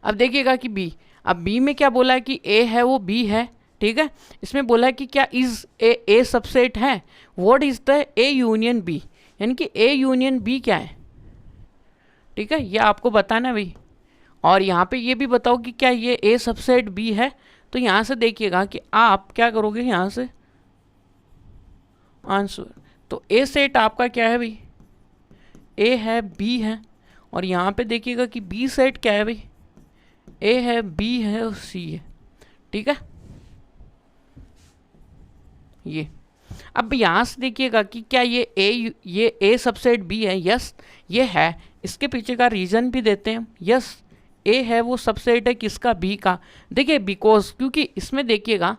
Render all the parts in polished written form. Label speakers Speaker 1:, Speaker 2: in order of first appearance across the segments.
Speaker 1: अब देखिएगा कि बी, अब बी में क्या बोला है कि ए है वो बी है, ठीक है। इसमें बोला है कि क्या इज ए सबसेट है, what is the A union B, यानी कि ए यूनियन बी क्या है, ठीक है, ये आपको बताना भाई। और यहाँ पे ये भी बताओ कि क्या ये ए सबसेट बी है। तो यहाँ से देखिएगा कि आप क्या करोगे, यहाँ से आंसर, तो ए सेट आपका क्या है भाई, ए है बी है, और यहाँ पे देखिएगा कि बी सेट क्या है भाई, ए है बी है और सी है, ठीक है। ये अब यहाँ से देखिएगा कि क्या ये ए सबसेट बी है, यस ये है। इसके पीछे का रीजन भी देते हैं, यस ए है वो सबसेट है किसका, बी का। देखिए बिकॉज, क्योंकि इसमें देखिएगा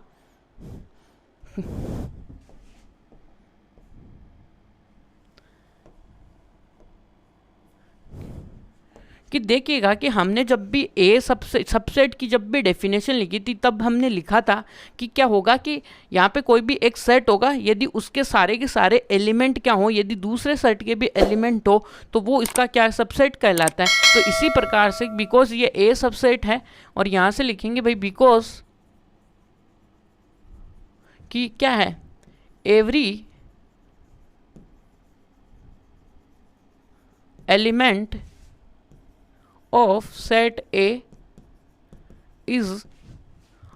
Speaker 1: कि देखिएगा कि हमने जब भी ए सबसेट की जब भी डेफिनेशन लिखी थी तब हमने लिखा था कि क्या होगा कि यहाँ पे कोई भी एक सेट होगा, यदि उसके सारे के सारे एलिमेंट क्या हो, यदि दूसरे सेट के भी एलिमेंट हो तो वो इसका क्या सबसेट कहलाता है। तो इसी प्रकार से बिकॉज ये ए सबसेट है, और यहाँ से लिखेंगे भाई बिकॉज कि क्या है, every element of set A is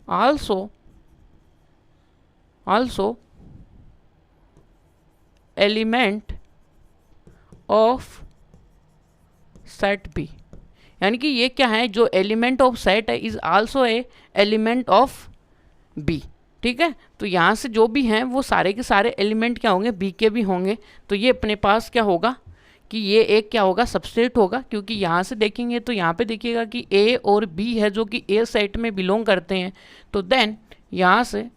Speaker 1: also element of set B, यानी कि ये क्या है, जो एलिमेंट ऑफ सेट है is also A element of B, ठीक है। तो यहाँ से जो भी हैं वो सारे के सारे एलिमेंट क्या होंगे, बी के भी होंगे। तो ये अपने पास क्या होगा कि ये एक क्या होगा, सबसेट होगा, क्योंकि यहाँ से देखेंगे तो यहाँ पे देखिएगा कि ए और बी है जो कि ए सेट में बिलोंग करते हैं। तो देन यहाँ से,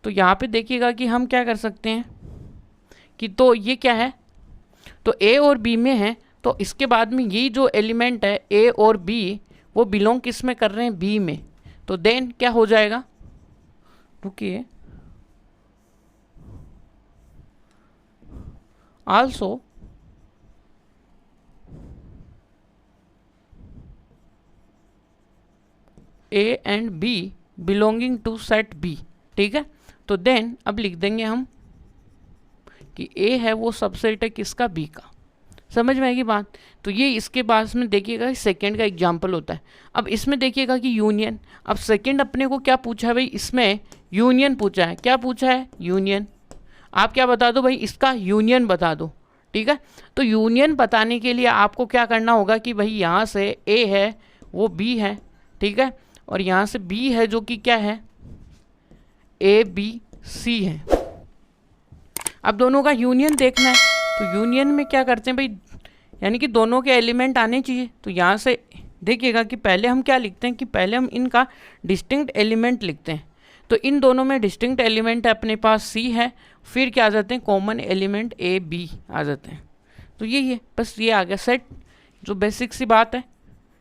Speaker 1: तो यहाँ पे देखिएगा कि हम क्या कर सकते हैं कि तो ये क्या है, तो ए और बी में है, तो इसके बाद में ये जो एलिमेंट है ए और बी वो बिलोंग किस में कर रहे हैं, बी में। तो देन क्या हो जाएगा, रुकिए, also A and B belonging to set B, ठीक है। तो देन अब लिख देंगे हम कि ए है वो सबसेट है किसका, बी का। समझ में आएगी बात। तो ये इसके बाद में देखिएगा सेकंड का एग्जांपल होता है। अब इसमें देखिएगा कि यूनियन, अब सेकंड अपने को क्या पूछा है भाई, इसमें यूनियन पूछा है। क्या पूछा है, यूनियन। आप क्या बता दो भाई, इसका यूनियन बता दो, ठीक है। तो यूनियन बताने के लिए आपको क्या करना होगा कि भाई यहाँ से ए है वो बी है, ठीक है, और यहाँ से बी है जो कि क्या है, ए बी सी है। अब दोनों का यूनियन देखना है, तो यूनियन में क्या करते हैं भाई, यानी कि दोनों के एलिमेंट आने चाहिए। तो यहाँ से देखिएगा कि पहले हम क्या लिखते हैं कि पहले हम इनका डिस्टिंक्ट एलिमेंट लिखते हैं। तो इन दोनों में डिस्टिंक्ट एलिमेंट है अपने पास सी है, फिर क्या आ जाते हैं कॉमन एलिमेंट ए बी आ जाते हैं। तो यही है, बस ये आ गया सेट, जो बेसिक सी बात है।